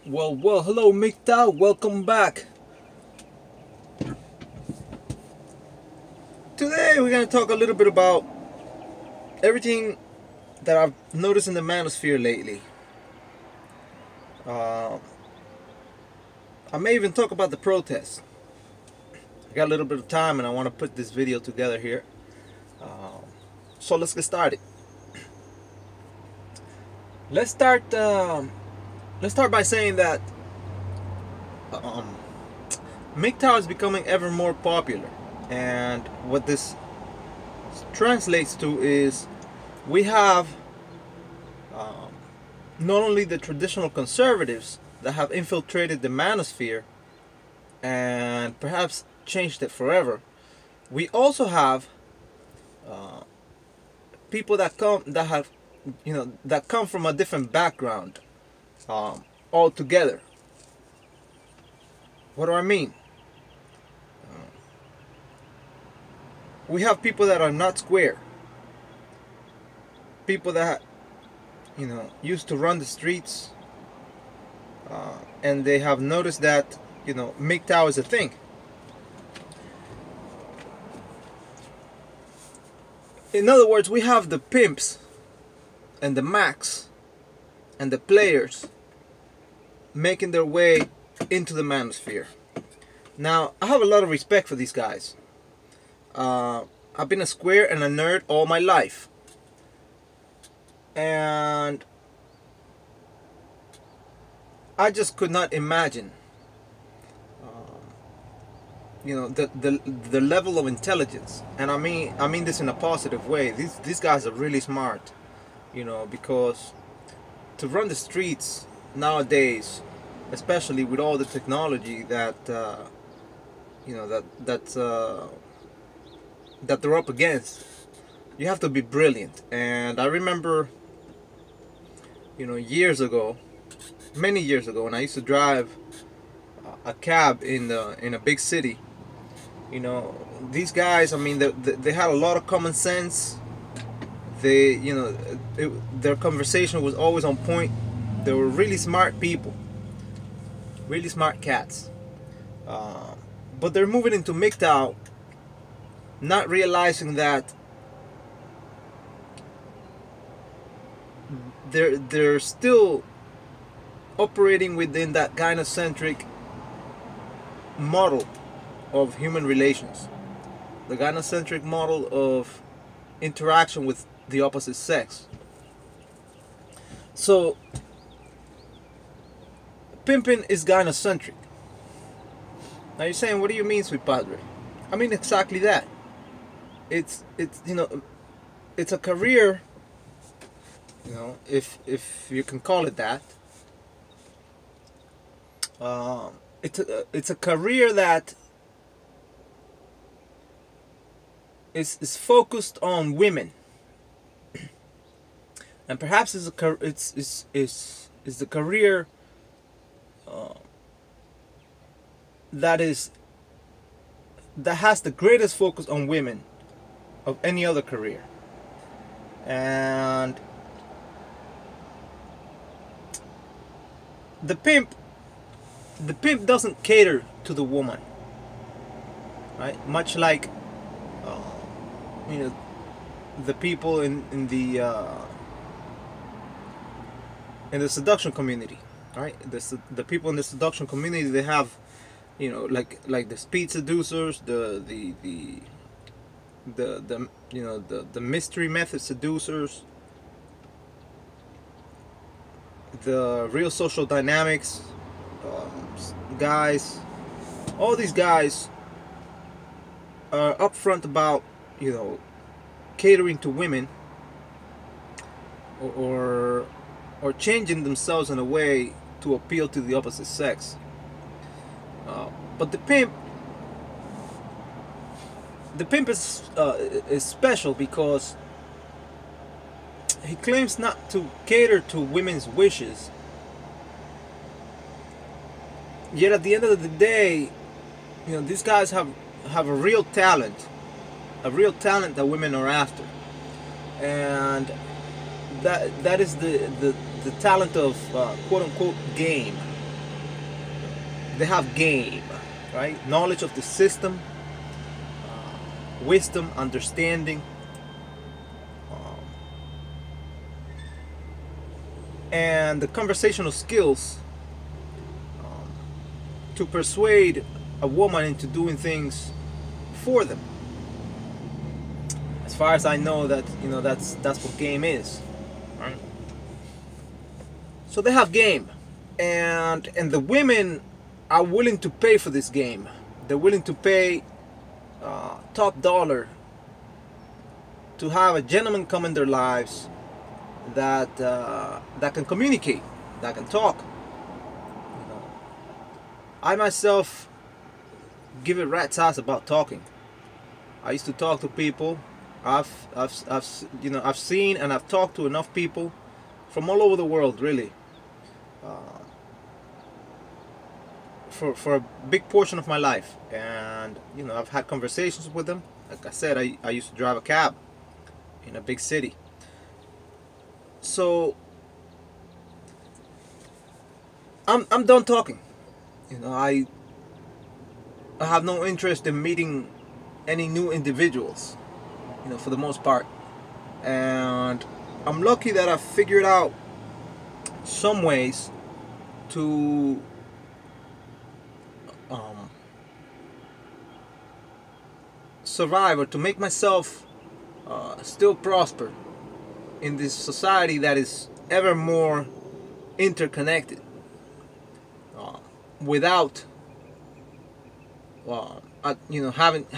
Well, hello MGTOW, welcome back. Today we're going to talk a little bit about everything that I've noticed in the manosphere lately. Uh, I may even talk about the protests. I got a little bit of time and I want to put this video together here. So let's get started. Let's start by saying that MGTOW is becoming ever more popular, and what this translates to is we have not only the traditional conservatives that have infiltrated the manosphere and perhaps changed it forever, we also have people that come from a different background altogether. What do I mean? We have people that are not square. People that used to run the streets, and they have noticed that MGTOW is a thing. In other words, we have the pimps and the Macs and the players making their way into the manosphere. Now, I have a lot of respect for these guys. I've been a square and a nerd all my life, and I just could not imagine the level of intelligence, and I mean this in a positive way. These guys are really smart, because to run the streets nowadays, especially with all the technology that that they're up against, you have to be brilliant. And I remember, many years ago, when I used to drive a cab in a big city. These guys, they had a lot of common sense. Their conversation was always on point. They were really smart people, really smart cats. But they're moving into MGTOW, not realizing that they're still operating within that gynocentric model of human relations, the gynocentric model of interaction with the opposite sex. So pimping is gynocentric. Now you're saying, what do you mean, sweet padre? I mean exactly that. It's a career, if you can call it that. It's a career that is focused on women, and perhaps it's the career that has the greatest focus on women of any other career. And the pimp doesn't cater to the woman, right? Much like the people in the seduction community, right? The people in the seduction community, they have like the speed seducers, the mystery method seducers, the real social dynamics guys. All these guys are upfront about catering to women, or changing themselves in a way to appeal to the opposite sex. But the pimp is special because he claims not to cater to women's wishes. Yet at the end of the day, these guys have a real talent that women are after, and that is the talent of quote unquote game. they have game, right? Knowledge of the system, wisdom, understanding, and the conversational skills to persuade a woman into doing things for them. As far as I know, that's what game is, right? So they have game, and the women are willing to pay for this game. They're willing to pay top dollar to have a gentleman come in their lives that that can communicate, that can talk. You know, I myself give a rat's ass about talking. I used to talk to people. I've seen and I've talked to enough people from all over the world, really, for a big portion of my life, and I've had conversations with them. Like I said, I used to drive a cab in a big city. So I'm done talking. I have no interest in meeting any new individuals, for the most part. And I'm lucky that I've figured out some ways to survive, or to make myself still prosper in this society that is ever more interconnected, without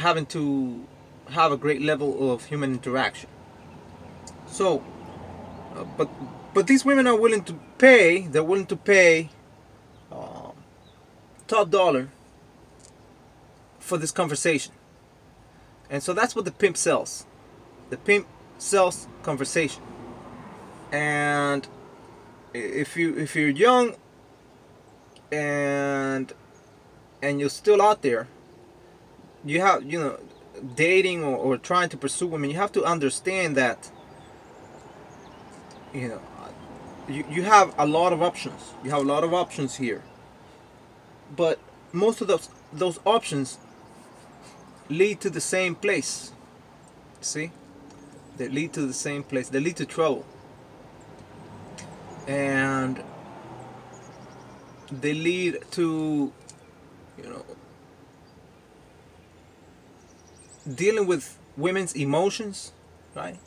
having to have a great level of human interaction. So but these women are willing to pay. They're willing to pay top dollar for this conversation. And so that's what the pimp sells. The pimp sells conversation. And if you're young and you're still out there, you have dating or trying to pursue women, you have to understand that you have a lot of options. You have a lot of options here, but most of those options lead to the same place. See, they lead to the same place. They lead to trouble, and they lead to dealing with women's emotions, right?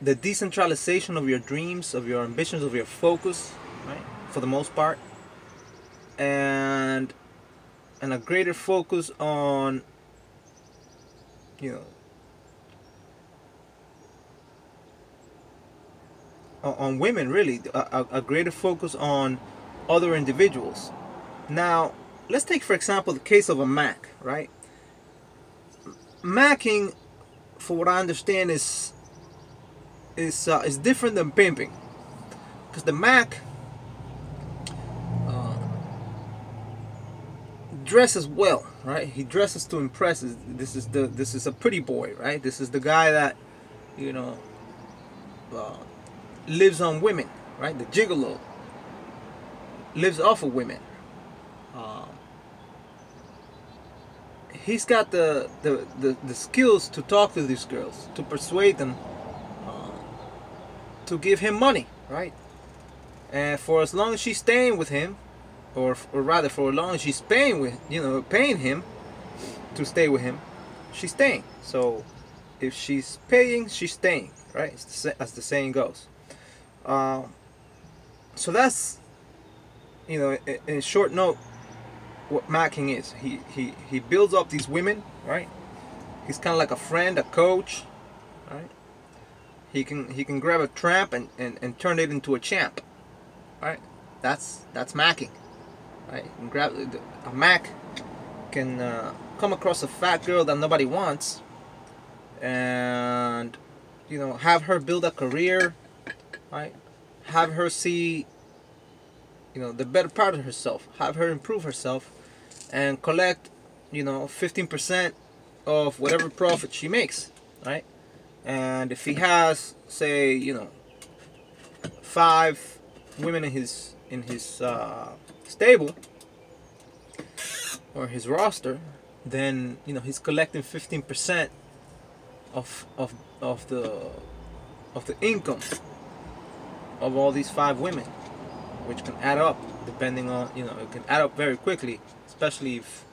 The decentralization of your dreams, of your ambitions, of your focus, right? For the most part, and a greater focus on on women, really, a greater focus on other individuals. Now, let's take, for example, the case of a Mac, right? Macking, for what I understand, is different than pimping, because the Mac dresses well, right? He dresses to impress. This is a pretty boy, right? This is the guy that lives on women, right? The gigolo lives off of women. He's got the skills to talk to these girls, to persuade them to give him money, right? And for as long as she's staying with him, or rather for as long as she's paying him to stay with him, she's staying. So if she's paying, she's staying, right? As the saying goes. So that's, in a short note, what macking is. He builds up these women, right? He's kind of like a friend, a coach, right? He can grab a tramp and turn it into a champ, right? That's macking, right? You can grab a Mac, can come across a fat girl that nobody wants, and have her build a career, right? Have her see the better part of herself, have her improve herself, and collect 15% of whatever profit she makes, right? And if he has, say, 5 women in in his stable or his roster, then he's collecting 15% of the income of all these 5 women, which can add up depending on it can add up very quickly, especially if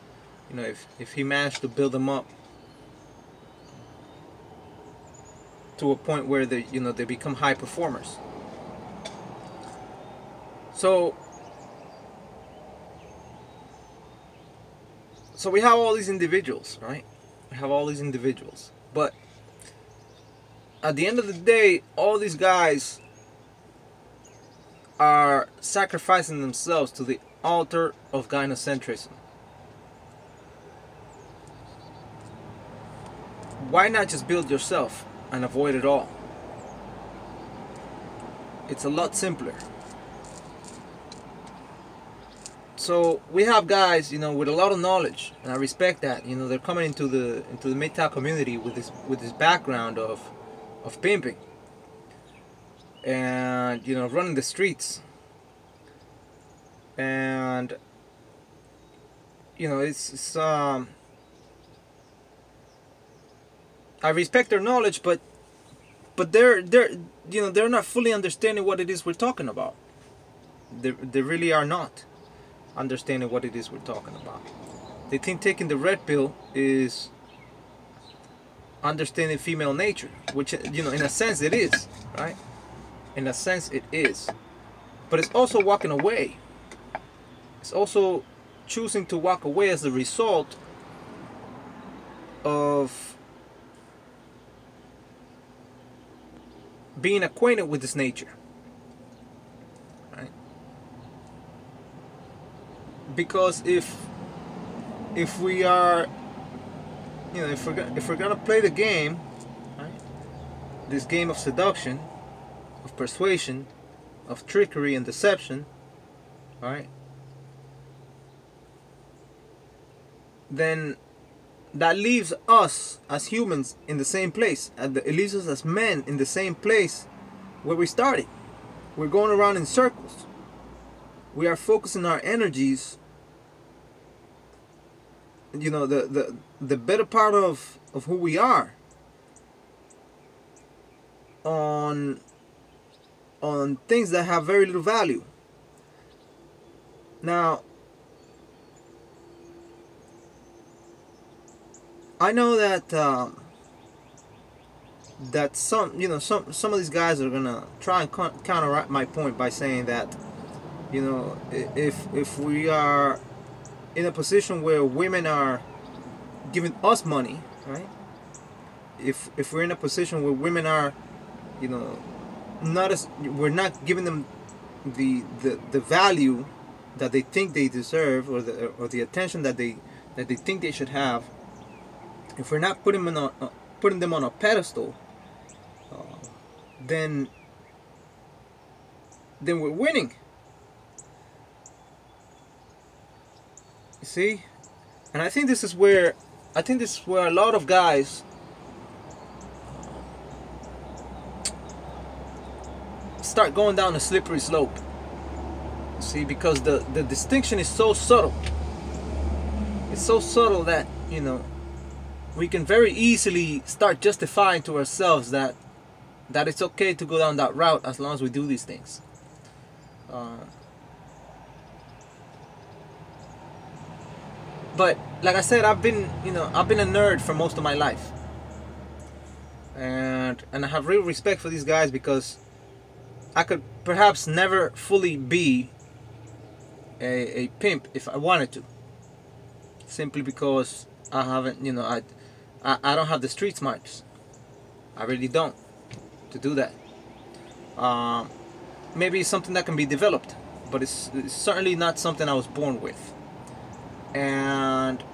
if he managed to build them up to a point where they become high performers. So we have all these individuals, right? We have all these individuals, but at the end of the day, all these guys are sacrificing themselves to the altar of gynocentrism. Why not just build yourself and avoid it all? It's a lot simpler. So we have guys, with a lot of knowledge, and I respect that. They're coming into the MGTOW community with this background of pimping and running the streets, and it's I respect their knowledge, but they're not fully understanding what it is we're talking about. They really are not understanding what it is we're talking about. They think taking the red pill is understanding female nature, which in a sense it is, right? In a sense it is, but it's also walking away. It's also choosing to walk away as a result of being acquainted with this nature, right? Because if we are, if we're gonna play the game, right? This game of seduction, of persuasion, of trickery and deception, right? Then that leaves us as humans in the same place. It leaves us as men in the same place where we started. We're going around in circles. We are focusing our energies, the better part of who we are, on things that have very little value. Now, I know that that some of these guys are gonna try and counteract my point by saying that if we are in a position where women are giving us money, right? If we're in a position where women are, we're not giving them the value that they think they deserve, or the attention that they think they should have. If we're not putting them on a pedestal, then we're winning. You see, and I think this is where a lot of guys start going down a slippery slope. See, because the distinction is so subtle. It's so subtle that we can very easily start justifying to ourselves that it's okay to go down that route as long as we do these things. But like I said, I've been a nerd for most of my life, and I have real respect for these guys, because I could perhaps never fully be a pimp if I wanted to, simply because I haven't, I don't have the street smarts. I really don't, to do that. Maybe it's something that can be developed, but it's certainly not something I was born with. And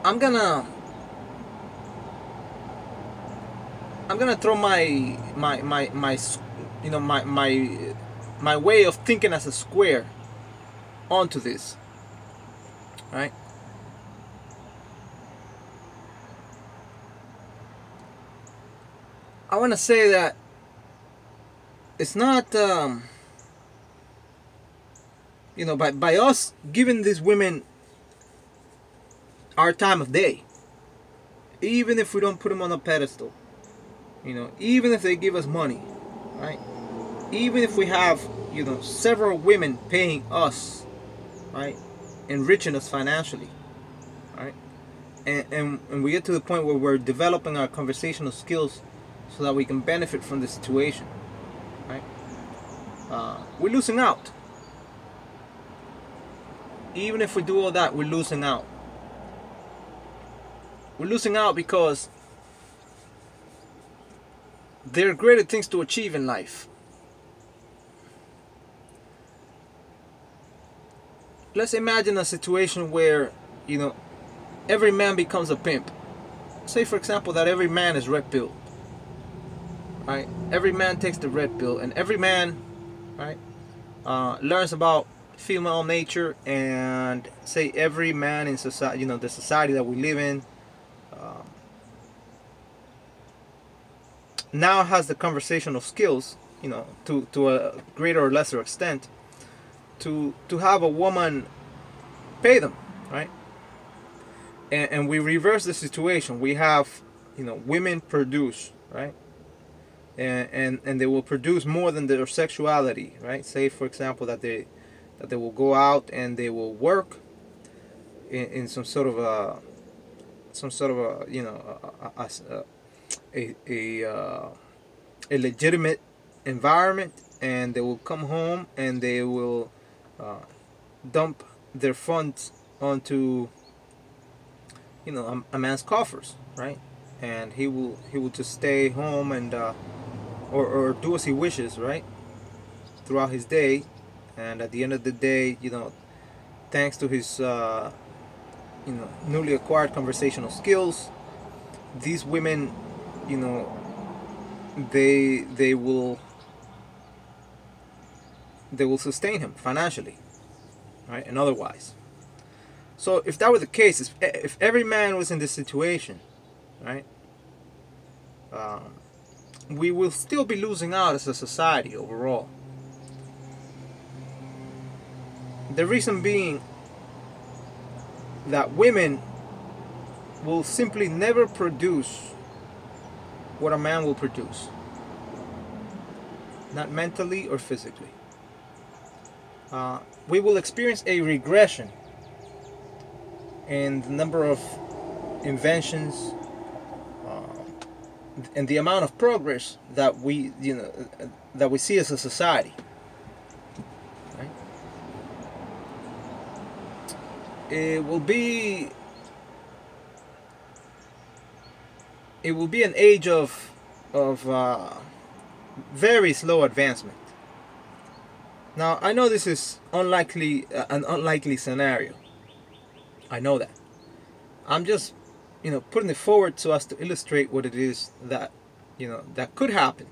I'm gonna throw my way of thinking as a square onto this, right? I want to say that it's not, by us giving these women our time of day, even if we don't put them on a pedestal, even if they give us money, right? Even if we have, several women paying us, right? Enriching us financially, right? And we get to the point where we're developing our conversational skills so that we can benefit from the situation, right? We're losing out. Even if we do all that, we're losing out. We're losing out because there are greater things to achieve in life. Let's imagine a situation where, every man becomes a pimp. Say, for example, that every man is red pilled. Right? Every man takes the red pill, and every man, right, learns about female nature, and say every man in society, the society that we live in, now has the conversational skills, to a greater or lesser extent, to have a woman pay them, right? And we reverse the situation. We have, women produce, right? And they will produce more than their sexuality, right? Say, for example, that they will go out and they will work in some sort of a a legitimate environment, and they will come home and they will dump their funds onto a man's coffers, right? And he will just stay home and or do as he wishes, right, throughout his day. And at the end of the day, thanks to his newly acquired conversational skills, these women, they will sustain him financially, right, and otherwise. So if that were the case, if every man was in this situation, right, we will still be losing out as a society overall. The reason being that women will simply never produce what a man will produce, not mentally or physically. We will experience a regression in the number of inventions and the amount of progress that we see as a society. Right? It will be an age of very slow advancement. Now, I know this is an unlikely scenario. I know that. I'm just, putting it forward so as to illustrate what it is that, that could happen.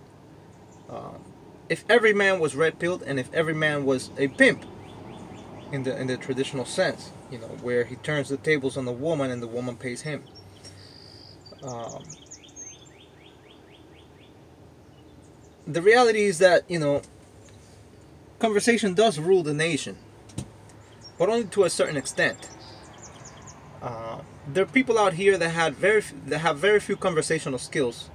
If every man was red-pilled, and if every man was a pimp, in the traditional sense, where he turns the tables on the woman and the woman pays him. The reality is that, conversation does rule the nation, but only to a certain extent. There are people out here that have very few conversational skills.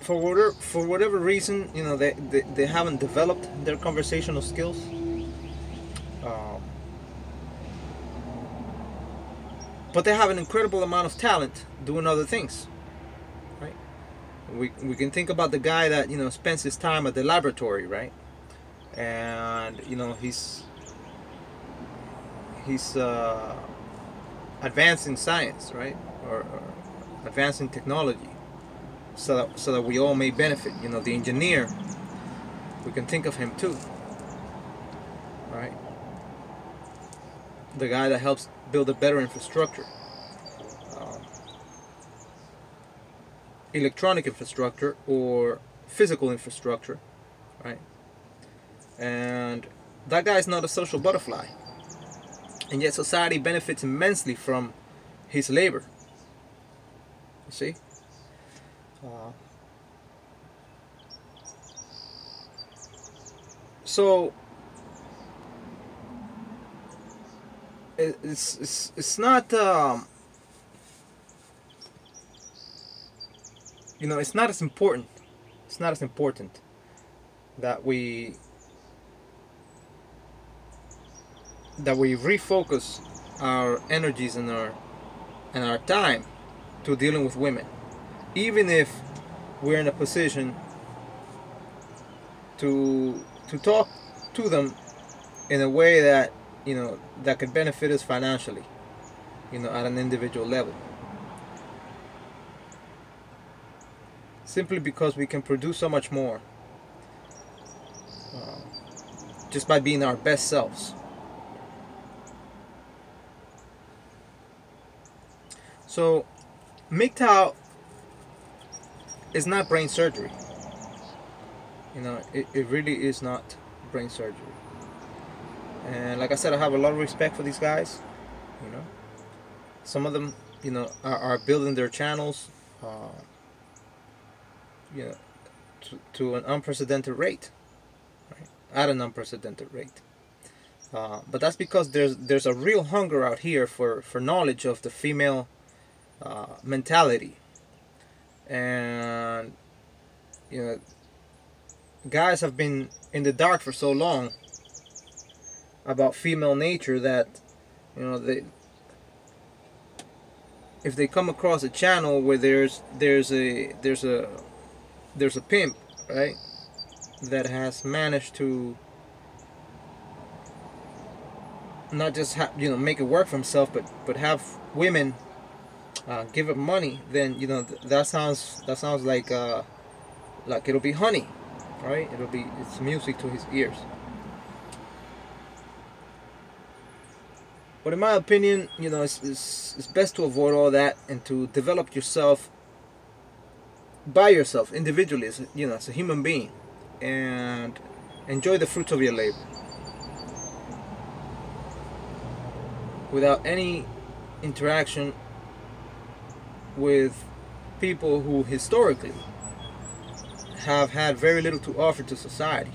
For whatever reason, they haven't developed their conversational skills. But they have an incredible amount of talent doing other things. Right? We can think about the guy that spends his time at the laboratory, right? And he's advancing science, right, or advancing technology, so that we all may benefit. The engineer, we can think of him too, right? The guy that helps build a better infrastructure, electronic infrastructure or physical infrastructure, right? And that guy is not a social butterfly, and yet society benefits immensely from his labor. You see? Uh, so it's not it's not as important. It's not as important that we refocus our energies and our time to dealing with women, even if we're in a position to talk to them in a way that that could benefit us financially, at an individual level. Simply because we can produce so much more uh, just by being our best selves. So, MGTOW is not brain surgery. It really is not brain surgery. And like I said, I have a lot of respect for these guys. Some of them, are building their channels, to an unprecedented rate, right? At an unprecedented rate. But that's because there's a real hunger out here for knowledge of the female mentality, and guys have been in the dark for so long about female nature that if they come across a channel where there's a pimp, right, that has managed to not just make it work for himself, but have women give him money, then that sounds like it'll be honey, right? It's music to his ears. But in my opinion, it's best to avoid all that and to develop yourself by yourself individually, as a human being, and enjoy the fruits of your labor without any interaction with people who historically have had very little to offer to society.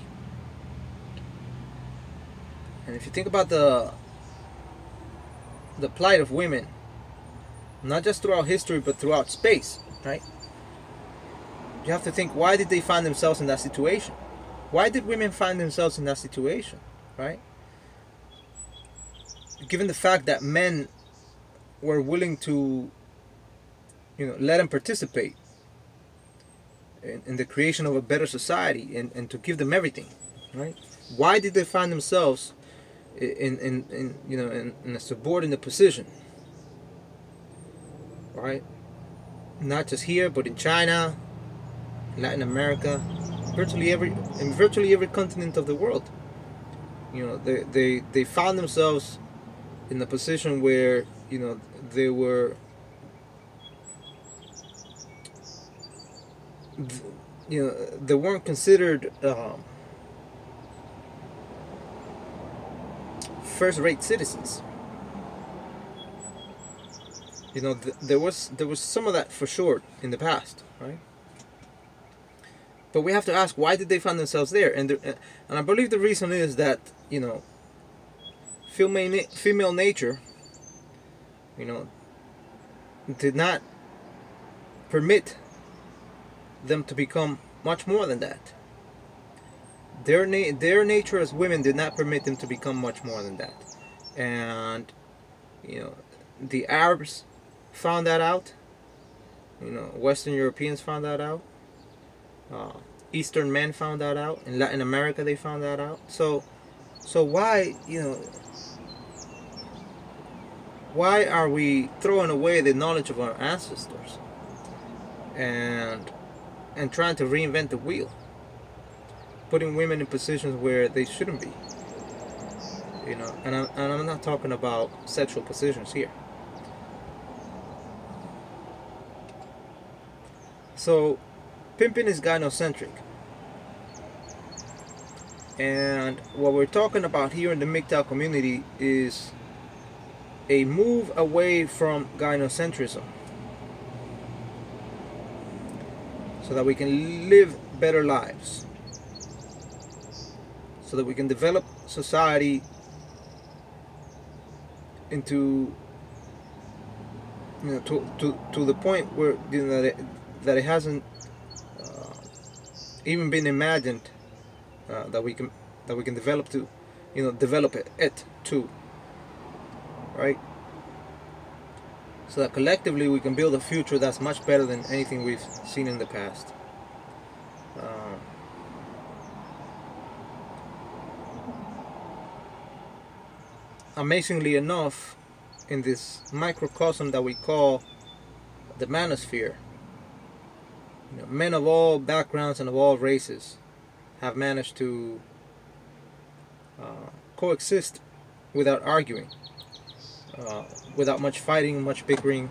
And if you think about the plight of women, not just throughout history but throughout space, right? You have to think, why did they find themselves in that situation? Why did women find themselves in that situation, right? Given the fact that men were willing to let them participate in the creation of a better society, and to give them everything, right? Why did they find themselves in a subordinate position, right? Not just here, but in China, Latin America, virtually every continent of the world. They found themselves in a position where they were they weren't considered first-rate citizens. There was some of that for sure in the past, right? But we have to ask, why did they find themselves there? And I believe the reason is that female nature did not permit them to become much more than that. Their nature as women did not permit them to become much more than that. And the Arabs found that out. Western Europeans found that out. Eastern men found that out. In Latin America they found that out. So why are we throwing away the knowledge of our ancestors and trying to reinvent the wheel, putting women in positions where they shouldn't be? And I'm not talking about sexual positions here. So pimping is gynocentric, and what we're talking about here in the MGTOW community is a move away from gynocentrism so that we can live better lives, so that we can develop society into, to the point where, that it hasn't even been imagined, that we can develop to, develop it too, right? So that collectively we can build a future that's much better than anything we've seen in the past. Amazingly enough, in this microcosm that we call the manosphere, men of all backgrounds and of all races have managed to coexist without arguing, without much fighting, much bickering.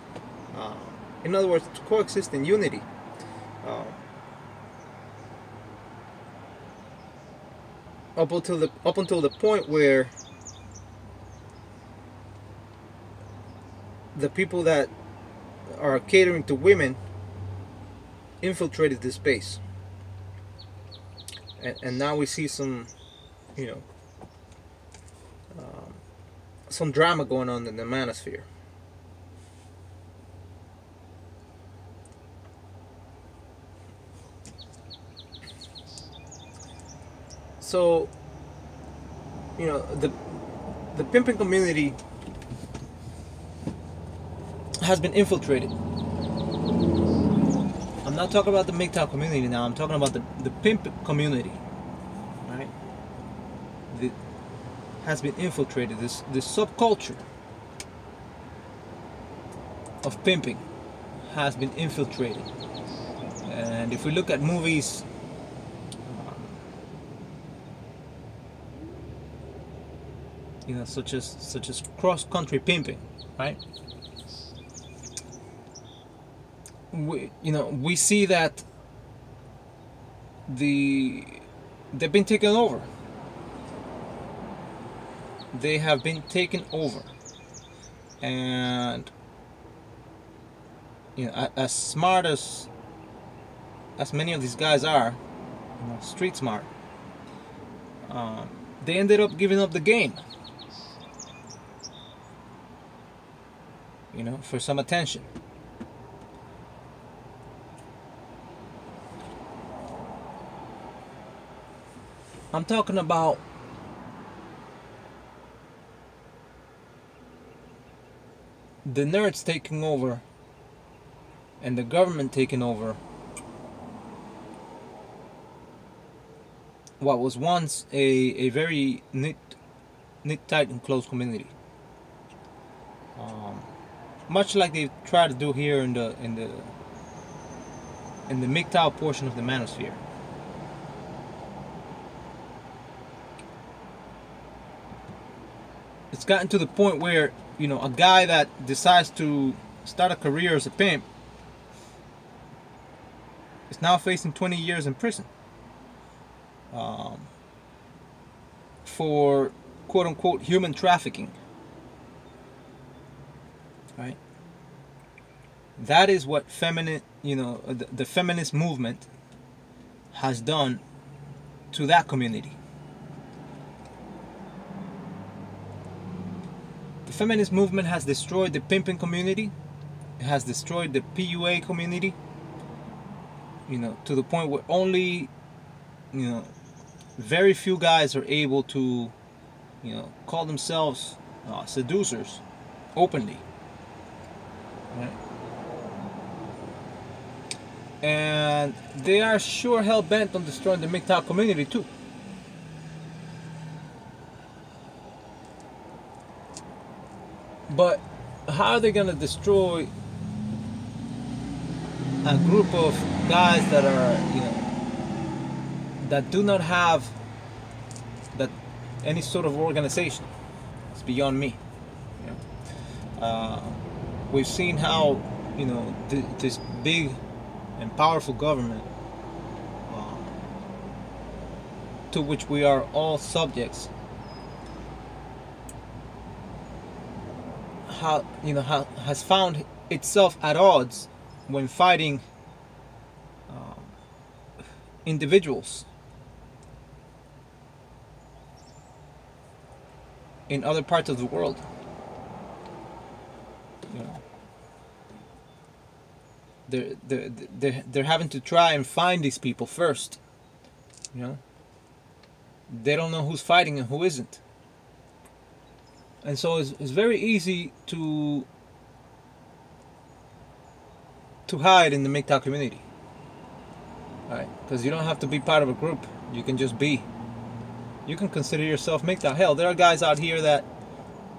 In other words, to coexist in unity. Up until the point where the people that are catering to women infiltrated this space, and now we see some, some drama going on in the manosphere. So, the pimping community has been infiltrated. I'm not talking about the MGTOW community now. I'm talking about the pimp community, right? That has been infiltrated. This subculture of pimping has been infiltrated. And if we look at movies, such as cross-country pimping, right? We see that they've been taken over. They have been taken over, and as smart as many of these guys are, street smart, they ended up giving up the game, for some attention. I'm talking about the nerds taking over and the government taking over what was once a very knit, tight and close community. Much like they try to do here in the MGTOW portion of the manosphere. It's gotten to the point where, a guy that decides to start a career as a pimp is now facing 20 years in prison for quote-unquote human trafficking. Right? That is what the feminist movement has done to that community. The feminist movement has destroyed the pimping community. It has destroyed the PUA community. To the point where only, very few guys are able to, call themselves seducers openly. Right? And they are sure hell bent on destroying the MGTOW community too. But how are they going to destroy a group of guys that are, that do not have any sort of organization? It's beyond me. We've seen how, this big and powerful government, to which we are all subjects, how has found itself at odds when fighting individuals in other parts of the world. You know, they're having to try and find these people first. You know, they don't know who's fighting and who isn't, and so it's very easy to hide in the MGTOW community, right? Because you don't have to be part of a group. You can just be. You can consider yourself MGTOW. Hell, there are guys out here that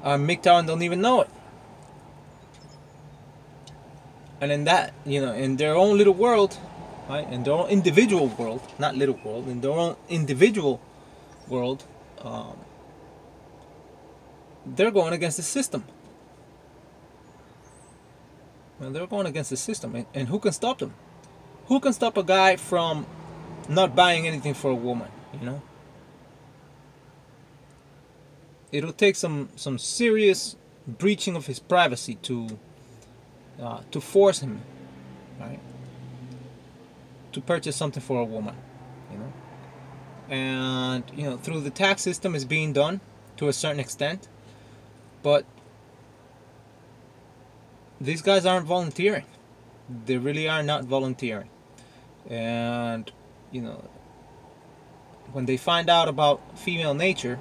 are MGTOW and don't even know it. And in that, you know, in their own little world, right, in their own individual world, not little world, in their own individual world, they're going against the system. And they're going against the system. And who can stop them? Who can stop a guy from not buying anything for a woman, you know? It'll take some serious breaching of his privacy to force him, right, to purchase something for a woman, you know. And you know, through the tax system is being done to a certain extent, but these guys aren't volunteering. They really are not volunteering. And you know, when they find out about female nature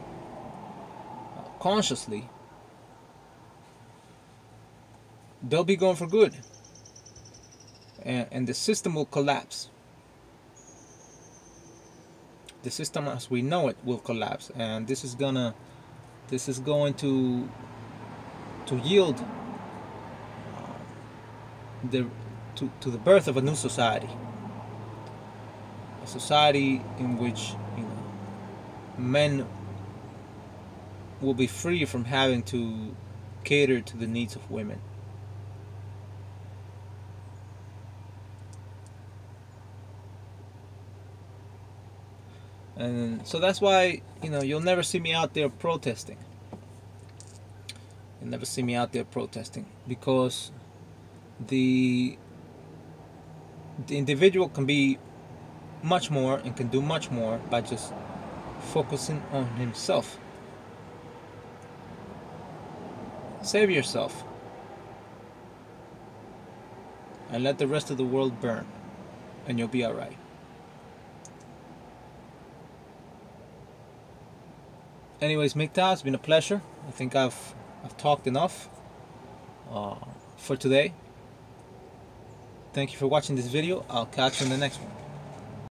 consciously, they'll be going for good, and the system will collapse. The system as we know it will collapse, and this is going to yield to the birth of a new society, a society in which, you know, men will be free from having to cater to the needs of women. And so that's why, you know, you'll never see me out there protesting. You'll never see me out there protesting, because the individual can be much more and can do much more by just focusing on himself. Save yourself and let the rest of the world burn, and you'll be alright. Anyways, MGTOW, it's been a pleasure. I think I've talked enough for today. Thank you for watching this video. I'll catch you in the next one.